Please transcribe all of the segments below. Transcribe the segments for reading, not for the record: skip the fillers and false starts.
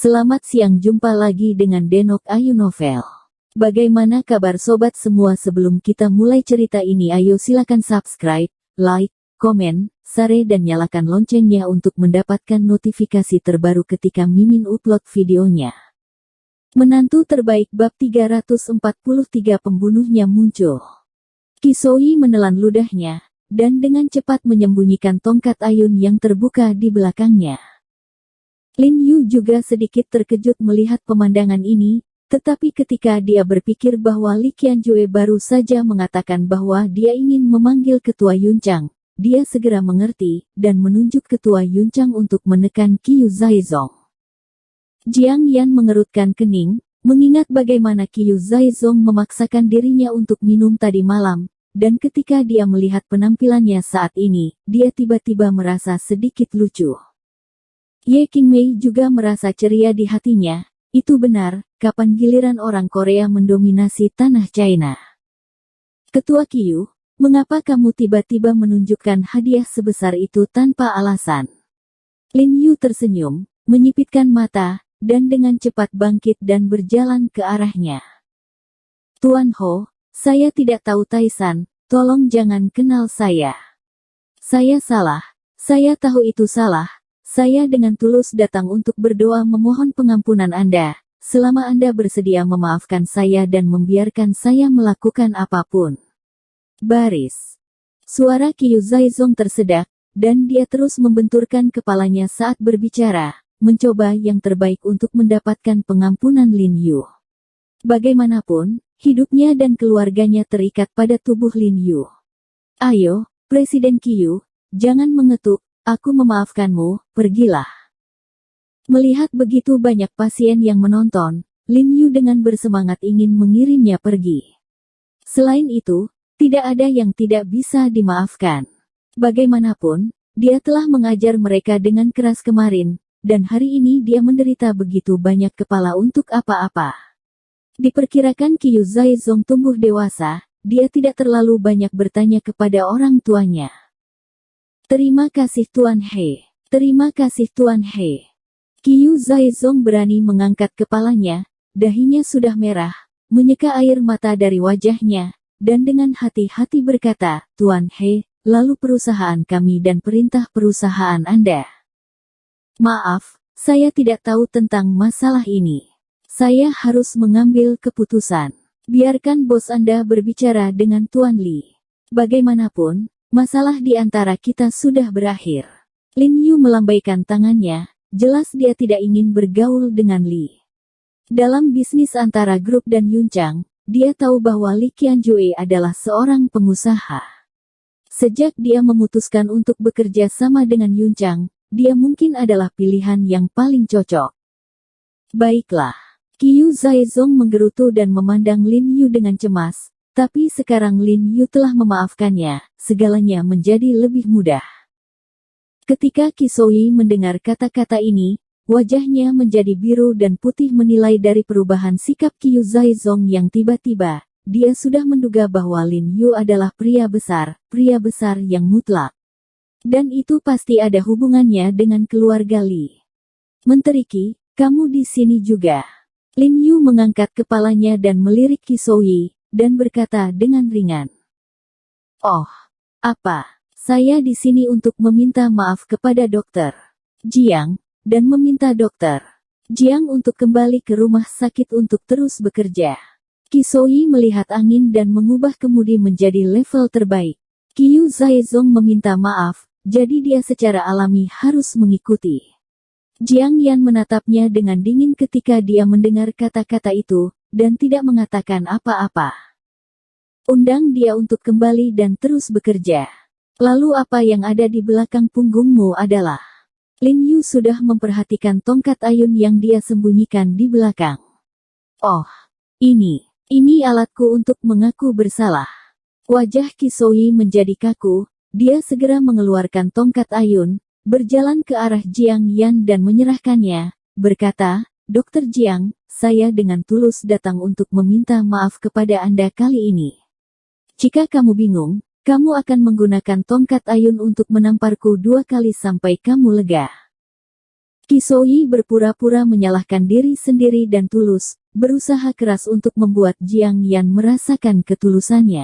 Selamat siang, jumpa lagi dengan Denok Ayu Novel. Bagaimana kabar sobat semua? Sebelum kita mulai cerita ini, ayo silakan subscribe, like, komen, share dan nyalakan loncengnya untuk mendapatkan notifikasi terbaru ketika Mimin upload videonya. Menantu terbaik bab 343 pembunuhnya muncul. Kisoi menelan ludahnya, dan dengan cepat menyembunyikan tongkat ayun yang terbuka di belakangnya. Lin Yu juga sedikit terkejut melihat pemandangan ini, tetapi ketika dia berpikir bahwa Li Qianjue baru saja mengatakan bahwa dia ingin memanggil Ketua Yuncang, dia segera mengerti, dan menunjuk Ketua Yuncang untuk menekan Qiu Zaizong. Jiang Yan mengerutkan kening, mengingat bagaimana Qiu Zaizong memaksakan dirinya untuk minum tadi malam, dan ketika dia melihat penampilannya saat ini, dia tiba-tiba merasa sedikit lucu. Ye Qingmei juga merasa ceria di hatinya. Itu benar, kapan giliran orang Korea mendominasi tanah China? Ketua Qiu, mengapa kamu tiba-tiba menunjukkan hadiah sebesar itu tanpa alasan? Lin Yu tersenyum, menyipitkan mata, dan dengan cepat bangkit dan berjalan ke arahnya. Tuan Ho, saya tidak tahu Taisan, tolong jangan kenal saya. Saya salah, saya tahu itu salah. Saya dengan tulus datang untuk berdoa memohon pengampunan Anda, selama Anda bersedia memaafkan saya dan membiarkan saya melakukan apapun. Baris. Suara Qiu Zaizong tersedak, dan dia terus membenturkan kepalanya saat berbicara, mencoba yang terbaik untuk mendapatkan pengampunan Lin Yu. Bagaimanapun, hidupnya dan keluarganya terikat pada tubuh Lin Yu. Ayo, Presiden Qiu, jangan mengetuk. Aku memaafkanmu, pergilah. Melihat begitu banyak pasien yang menonton, Lin Yu dengan bersemangat ingin mengirimnya pergi. Selain itu, tidak ada yang tidak bisa dimaafkan. Bagaimanapun, dia telah mengajar mereka dengan keras kemarin, dan hari ini dia menderita begitu banyak kepala untuk apa-apa. Diperkirakan Qiu Zaizong tumbuh dewasa, dia tidak terlalu banyak bertanya kepada orang tuanya. Terima kasih Tuan He. Terima kasih Tuan He. Qiu Zaizong berani mengangkat kepalanya, dahinya sudah merah, menyeka air mata dari wajahnya, dan dengan hati-hati berkata, Tuan He, lalu perusahaan kami dan perintah perusahaan Anda. Maaf, saya tidak tahu tentang masalah ini. Saya harus mengambil keputusan. Biarkan bos Anda berbicara dengan Tuan Li. Bagaimanapun, masalah di antara kita sudah berakhir. Lin Yu melambaikan tangannya, jelas dia tidak ingin bergaul dengan Li. Dalam bisnis antara grup dan Yuncang, dia tahu bahwa Li Qianjue adalah seorang pengusaha. Sejak dia memutuskan untuk bekerja sama dengan Yuncang, dia mungkin adalah pilihan yang paling cocok. Baiklah. Qiu Zaizong menggerutu dan memandang Lin Yu dengan cemas. Tapi sekarang Lin Yu telah memaafkannya, segalanya menjadi lebih mudah. Ketika Kisoi mendengar kata-kata ini, wajahnya menjadi biru dan putih menilai dari perubahan sikap Qiu Zaizong yang tiba-tiba, dia sudah menduga bahwa Lin Yu adalah pria besar yang mutlak. Dan itu pasti ada hubungannya dengan keluarga Li. Menteri Qi, kamu di sini juga. Lin Yu mengangkat kepalanya dan melirik Kisoi, dan berkata dengan ringan. Oh, apa? Saya di sini untuk meminta maaf kepada Dokter Jiang, dan meminta Dokter Jiang untuk kembali ke rumah sakit untuk terus bekerja. Kisoi melihat angin dan mengubah kemudi menjadi level terbaik. Qiu Zaizong meminta maaf, jadi dia secara alami harus mengikuti. Jiang Yan menatapnya dengan dingin ketika dia mendengar kata-kata itu, dan tidak mengatakan apa-apa. Undang dia untuk kembali dan terus bekerja. Lalu apa yang ada di belakang punggungmu adalah... Lin Yu sudah memperhatikan tongkat ayun yang dia sembunyikan di belakang. Oh, ini alatku untuk mengaku bersalah. Wajah Kisoi menjadi kaku, dia segera mengeluarkan tongkat ayun, berjalan ke arah Jiang Yan dan menyerahkannya, berkata, Dokter Jiang, saya dengan tulus datang untuk meminta maaf kepada Anda kali ini. Jika kamu bingung, kamu akan menggunakan tongkat ayun untuk menamparku 2 kali sampai kamu lega. Qi berpura-pura menyalahkan diri sendiri dan tulus, berusaha keras untuk membuat Jiang Yan merasakan ketulusannya.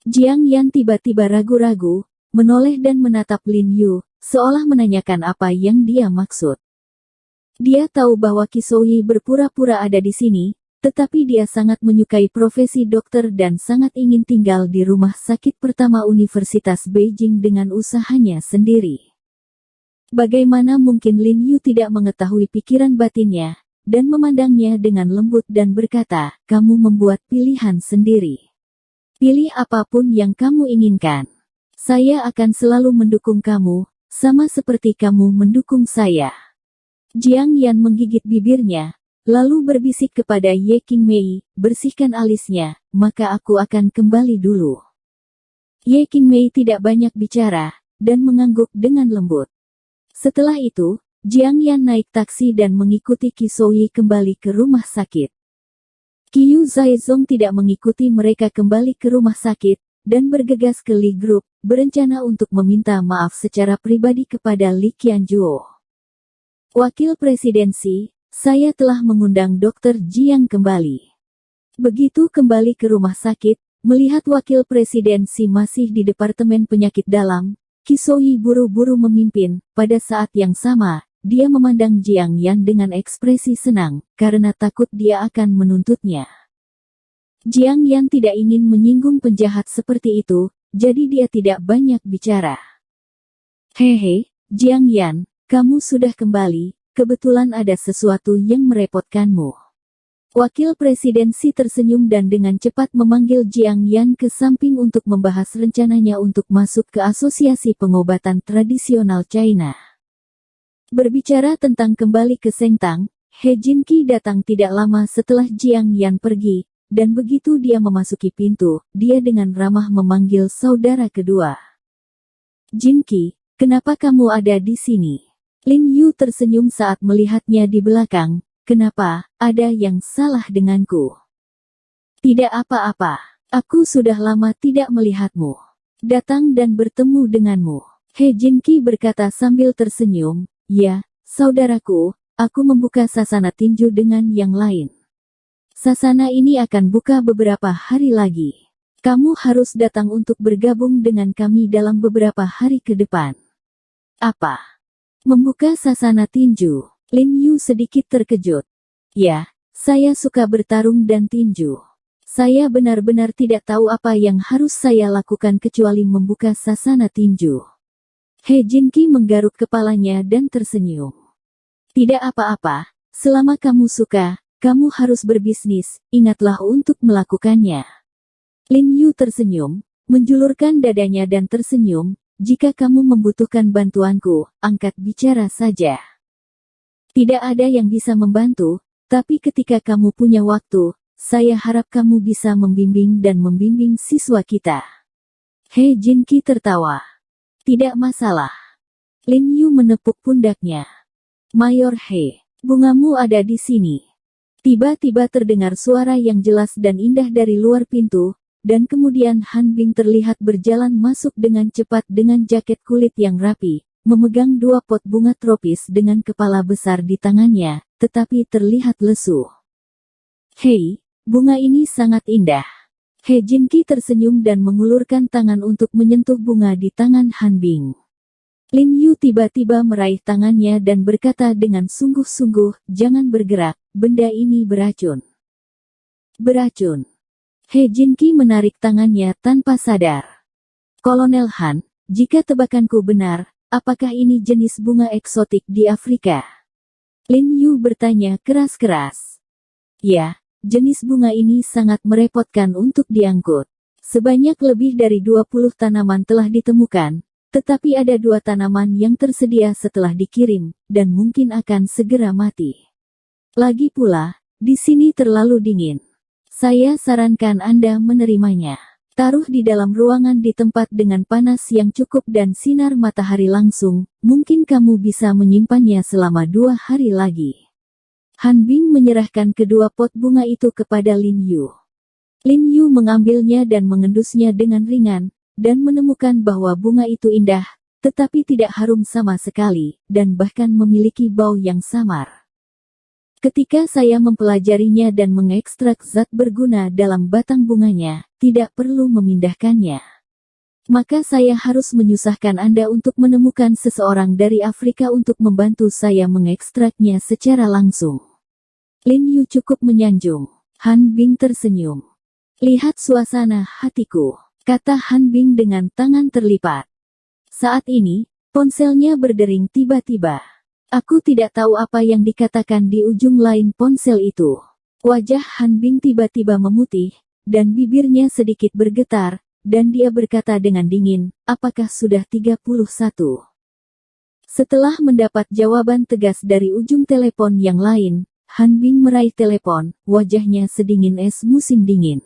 Jiang Yan tiba-tiba ragu-ragu, menoleh dan menatap Lin Yu, seolah menanyakan apa yang dia maksud. Dia tahu bahwa Qi berpura-pura ada di sini, tetapi dia sangat menyukai profesi dokter dan sangat ingin tinggal di rumah sakit pertama Universitas Beijing dengan usahanya sendiri. Bagaimana mungkin Lin Yu tidak mengetahui pikiran batinnya, dan memandangnya dengan lembut dan berkata, "Kamu membuat pilihan sendiri. Pilih apapun yang kamu inginkan. Saya akan selalu mendukung kamu, sama seperti kamu mendukung saya." Jiang Yan menggigit bibirnya, lalu berbisik kepada Ye Qingmei, "Bersihkan alisnya, maka aku akan kembali dulu." Ye Qingmei tidak banyak bicara, dan mengangguk dengan lembut. Setelah itu, Jiang Yan naik taksi dan mengikuti Qi kembali ke rumah sakit. Qiu Zaizong tidak mengikuti mereka kembali ke rumah sakit, dan bergegas ke Li Group, berencana untuk meminta maaf secara pribadi kepada Li Qianzhuo. "Wakil Presidensi, saya telah mengundang Dr. Jiang kembali." Begitu kembali ke rumah sakit, melihat wakil presidensi masih di Departemen Penyakit Dalam, Qi buru-buru memimpin. Pada saat yang sama, dia memandang Jiang Yan dengan ekspresi senang, karena takut dia akan menuntutnya. Jiang Yan tidak ingin menyinggung penjahat seperti itu, jadi dia tidak banyak bicara. "Hehe, Jiang Yan, kamu sudah kembali. Kebetulan ada sesuatu yang merepotkanmu." Wakil presidensi tersenyum dan dengan cepat memanggil Jiang Yan ke samping untuk membahas rencananya untuk masuk ke Asosiasi Pengobatan Tradisional China. Berbicara tentang kembali ke Sengtang, He Jinqi datang tidak lama setelah Jiang Yan pergi, dan begitu dia memasuki pintu, dia dengan ramah memanggil saudara kedua. "Jinqi, kenapa kamu ada di sini?" Lin Yu tersenyum saat melihatnya di belakang. "Kenapa, ada yang salah denganku?" "Tidak apa-apa. Aku sudah lama tidak melihatmu. Datang dan bertemu denganmu." He Jinqi berkata sambil tersenyum, "Ya, saudaraku, aku membuka sasana tinju dengan yang lain. Sasana ini akan buka beberapa hari lagi. Kamu harus datang untuk bergabung dengan kami dalam beberapa hari ke depan." "Apa? Membuka sasana tinju?" Lin Yu sedikit terkejut. "Ya, saya suka bertarung dan tinju. Saya benar-benar tidak tahu apa yang harus saya lakukan kecuali membuka sasana tinju." He Jinqi menggaruk kepalanya dan tersenyum. "Tidak apa-apa, selama kamu suka, kamu harus berbisnis, ingatlah untuk melakukannya." Lin Yu tersenyum, menjulurkan dadanya dan tersenyum, "Jika kamu membutuhkan bantuanku, angkat bicara saja. Tidak ada yang bisa membantu, tapi ketika kamu punya waktu, saya harap kamu bisa membimbing dan membimbing siswa kita." He Jinqi tertawa. "Tidak masalah." Lin Yu menepuk pundaknya. "Mayor He, bungamu ada di sini." Tiba-tiba terdengar suara yang jelas dan indah dari luar pintu, dan kemudian Han Bing terlihat berjalan masuk dengan cepat dengan jaket kulit yang rapi, memegang 2 pot bunga tropis dengan kepala besar di tangannya, tetapi terlihat lesu. "Hei, bunga ini sangat indah." He Jinqi tersenyum dan mengulurkan tangan untuk menyentuh bunga di tangan Han Bing. Lin Yu tiba-tiba meraih tangannya dan berkata dengan sungguh-sungguh, "Jangan bergerak, benda ini beracun." "Beracun?" He Jinqi menarik tangannya tanpa sadar. "Kolonel Han, jika tebakanku benar, apakah ini jenis bunga eksotik di Afrika?" Lin Yu bertanya keras-keras. "Ya, jenis bunga ini sangat merepotkan untuk diangkut. Sebanyak lebih dari 20 tanaman telah ditemukan, tetapi ada 2 tanaman yang tersedia setelah dikirim, dan mungkin akan segera mati. Lagi pula, di sini terlalu dingin. Saya sarankan Anda menerimanya. Taruh di dalam ruangan di tempat dengan panas yang cukup dan sinar matahari langsung, mungkin kamu bisa menyimpannya selama 2 hari lagi." Han Bing menyerahkan kedua pot bunga itu kepada Lin Yu. Lin Yu mengambilnya dan mengendusnya dengan ringan, dan menemukan bahwa bunga itu indah, tetapi tidak harum sama sekali, dan bahkan memiliki bau yang samar. Ketika saya mempelajarinya dan mengekstrak zat berguna dalam batang bunganya, tidak perlu memindahkannya. Maka saya harus menyusahkan Anda untuk menemukan seseorang dari Afrika untuk membantu saya mengekstraknya secara langsung. Lin Yu cukup menyanjung. Han Bing tersenyum. Lihat suasana hatiku, kata Han Bing dengan tangan terlipat. Saat ini, ponselnya berdering tiba-tiba. Aku tidak tahu apa yang dikatakan di ujung lain ponsel itu. Wajah Han Bing tiba-tiba memutih, dan bibirnya sedikit bergetar, dan dia berkata dengan dingin, apakah sudah 31? Setelah mendapat jawaban tegas dari ujung telepon yang lain, Han Bing meraih telepon, wajahnya sedingin es musim dingin.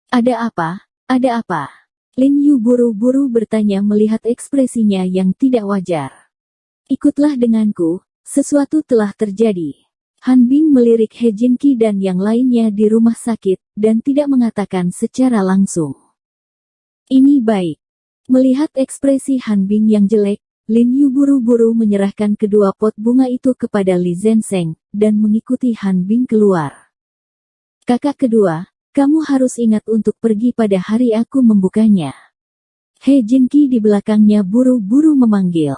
Ada apa? Ada apa? Lin Yu buru-buru bertanya melihat ekspresinya yang tidak wajar. Ikutlah denganku, sesuatu telah terjadi. Han Bing melirik He Jinqi dan yang lainnya di rumah sakit, dan tidak mengatakan secara langsung. Ini baik. Melihat ekspresi Han Bing yang jelek, Lin Yu buru-buru menyerahkan kedua pot bunga itu kepada Li Zenseng, dan mengikuti Han Bing keluar. Kakak kedua, kamu harus ingat untuk pergi pada hari aku membukanya. He Jinqi di belakangnya buru-buru memanggil.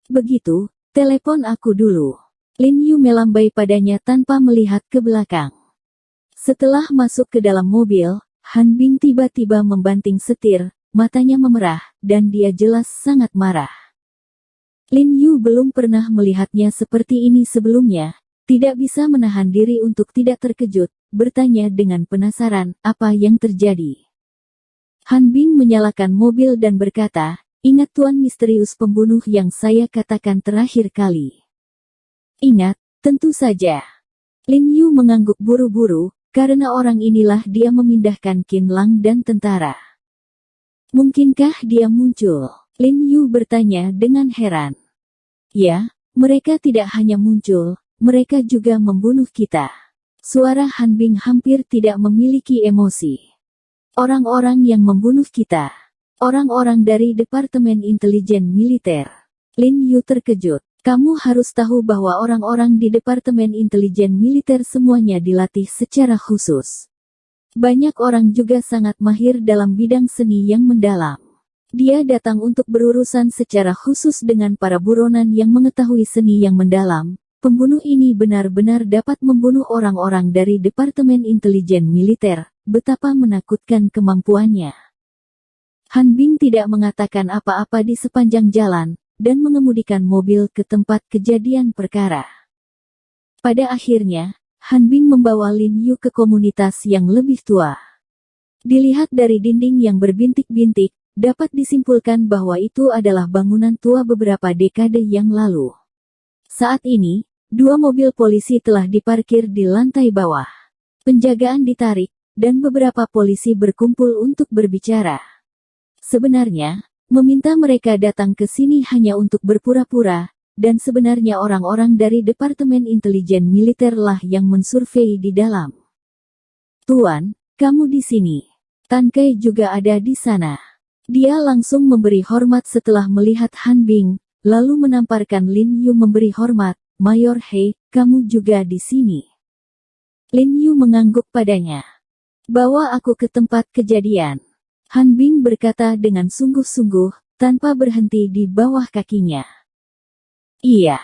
Begitu, telepon aku dulu. Lin Yu melambai padanya tanpa melihat ke belakang. Setelah masuk ke dalam mobil, Han Bing tiba-tiba membanting setir, matanya memerah, dan dia jelas sangat marah. Lin Yu belum pernah melihatnya seperti ini sebelumnya, tidak bisa menahan diri untuk tidak terkejut, bertanya dengan penasaran, apa yang terjadi? Han Bing menyalakan mobil dan berkata, ingat tuan misterius pembunuh yang saya katakan terakhir kali. Ingat, tentu saja. Lin Yu mengangguk buru-buru, karena orang inilah dia memindahkan Qin Lang dan tentara. Mungkinkah dia muncul? Lin Yu bertanya dengan heran. Ya, mereka tidak hanya muncul, mereka juga membunuh kita. Suara Han Bing hampir tidak memiliki emosi. Orang-orang yang membunuh kita. Orang-orang dari Departemen Intelijen Militer. Lin Yu terkejut. Kamu harus tahu bahwa orang-orang di Departemen Intelijen Militer semuanya dilatih secara khusus. Banyak orang juga sangat mahir dalam bidang seni yang mendalam. Dia datang untuk berurusan secara khusus dengan para buronan yang mengetahui seni yang mendalam. Pembunuh ini benar-benar dapat membunuh orang-orang dari Departemen Intelijen Militer. Betapa menakutkan kemampuannya. Han Bing tidak mengatakan apa-apa di sepanjang jalan, dan mengemudikan mobil ke tempat kejadian perkara. Pada akhirnya, Han Bing membawa Lin Yu ke komunitas yang lebih tua. Dilihat dari dinding yang berbintik-bintik, dapat disimpulkan bahwa itu adalah bangunan tua beberapa dekade yang lalu. Saat ini, 2 mobil polisi telah diparkir di lantai bawah. Penjagaan ditarik, dan beberapa polisi berkumpul untuk berbicara. Sebenarnya, meminta mereka datang ke sini hanya untuk berpura-pura, dan sebenarnya orang-orang dari Departemen Intelijen Militer lah yang mensurvei di dalam. Tuan, kamu di sini. Tan Kai juga ada di sana. Dia langsung memberi hormat setelah melihat Han Bing, lalu menamparkan Lin Yu memberi hormat, Mayor He, kamu juga di sini. Lin Yu mengangguk padanya. Bawa aku ke tempat kejadian. Han Bing berkata dengan sungguh-sungguh, tanpa berhenti di bawah kakinya. Iya.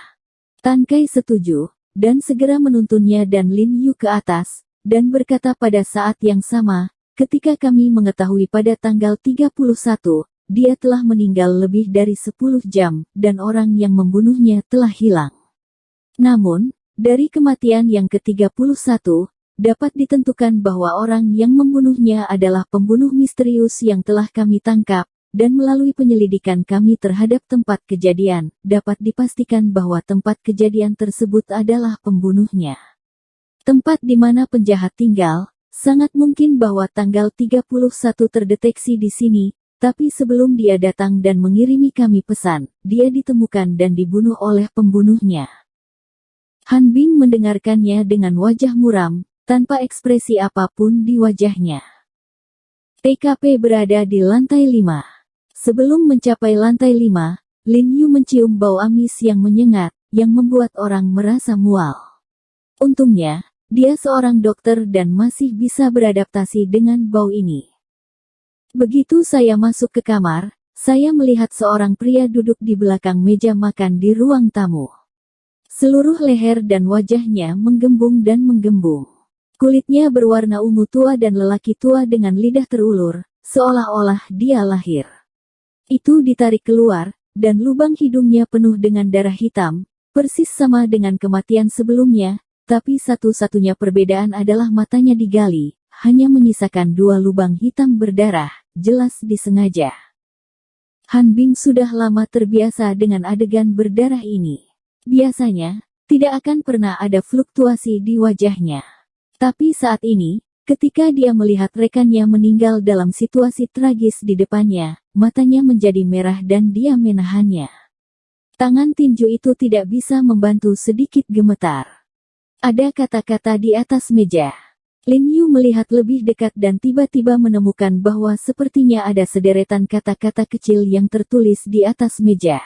Tan Kai setuju, dan segera menuntunnya dan Lin Yu ke atas, dan berkata pada saat yang sama, ketika kami mengetahui pada tanggal 31, dia telah meninggal lebih dari 10 jam, dan orang yang membunuhnya telah hilang. Namun, dari kematian yang ke-31, dapat ditentukan bahwa orang yang membunuhnya adalah pembunuh misterius yang telah kami tangkap, dan melalui penyelidikan kami terhadap tempat kejadian, dapat dipastikan bahwa tempat kejadian tersebut adalah pembunuhnya. Tempat di mana penjahat tinggal, sangat mungkin bahwa tanggal 31 terdeteksi di sini, tapi sebelum dia datang dan mengirimi kami pesan, dia ditemukan dan dibunuh oleh pembunuhnya. Han Bing mendengarkannya dengan wajah muram, tanpa ekspresi apapun di wajahnya. TKP berada di lantai 5. Sebelum mencapai lantai 5, Lin Yu mencium bau amis yang menyengat, yang membuat orang merasa mual. Untungnya, dia seorang dokter dan masih bisa beradaptasi dengan bau ini. Begitu saya masuk ke kamar, saya melihat seorang pria duduk di belakang meja makan di ruang tamu. Seluruh leher dan wajahnya menggembung dan menggembung. Kulitnya berwarna ungu tua dan lelaki tua dengan lidah terulur, seolah-olah dia lahir. Itu ditarik keluar, dan lubang hidungnya penuh dengan darah hitam, persis sama dengan kematian sebelumnya, tapi satu-satunya perbedaan adalah matanya digali, hanya menyisakan 2 lubang hitam berdarah, jelas disengaja. Han Bing sudah lama terbiasa dengan adegan berdarah ini. Biasanya, tidak akan pernah ada fluktuasi di wajahnya. Tapi saat ini, ketika dia melihat rekannya meninggal dalam situasi tragis di depannya, matanya menjadi merah dan dia menahannya. Tangan tinju itu tidak bisa membantu sedikit gemetar. Ada kata-kata di atas meja. Lin Yu melihat lebih dekat dan tiba-tiba menemukan bahwa sepertinya ada sederetan kata-kata kecil yang tertulis di atas meja.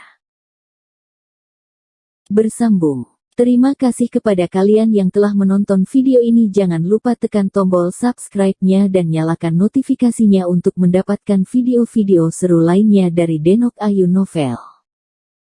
Bersambung. Terima kasih kepada kalian yang telah menonton video ini. Jangan lupa tekan tombol subscribe-nya dan nyalakan notifikasinya untuk mendapatkan video-video seru lainnya dari Denok Ayu Novel.